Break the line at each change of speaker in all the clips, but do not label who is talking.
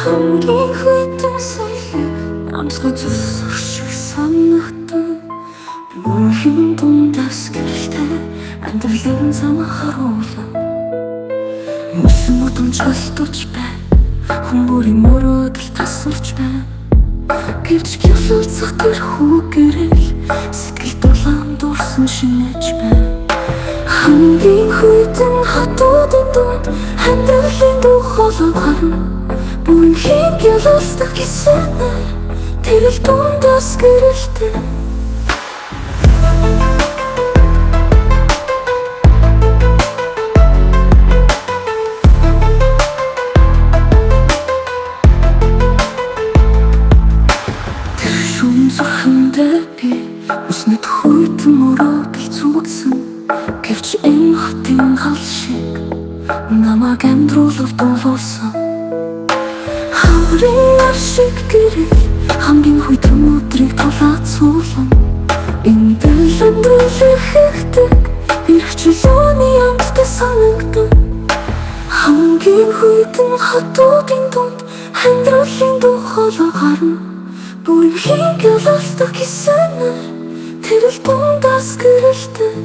хамгийн хүйтэн соёлыг амсгай зүсэх шиг санагдав. Бүрхэн дундаас гэрэлтэй амьдралын зам харуулав. Мөсөн модон чөлтөж байна, хүмүүрийн мөрөөдөл тасалж байна. Гэвч гялалцах тэр хүүгээрээ сэтгэл дулаан дурсан шинэж байна. Хамгийн хүйтэн хотуудын дунд амьдралын дуу хоолой гарна. Бүрэн гялалцдаг гэсэн тэрэл дундаас гэрэлтэй. Зүрхэндээ би үснэт хүйтэн мөрөөдөл зүгсэн. Гэвч энэ хотын гал шиг намайг амьдруулав дуулсан. Хаврын ар шиг гэрэл хамгийн хүйтэн өдрийг тулаацуулан. Энэ дэл амьдрал ихтэй эрхчлөөний амттай санагдав. Хамгийн хүйтэн хотуудын дунд амьдралын дуу хоолой гарна. Бүрэн гялалцдаг гэсэн тэрэл дундаас гэрэлтэй.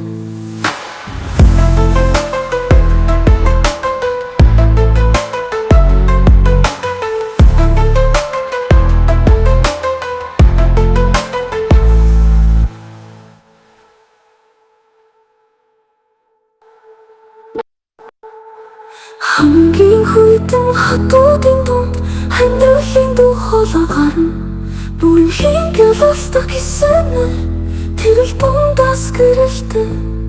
Хамгийн хүйтэн хотуудын дунд амьдралын дуу хоолой гарна. Бүрэн гялалцдаг гэсэн тэрэл дундаас гэрэлтэй.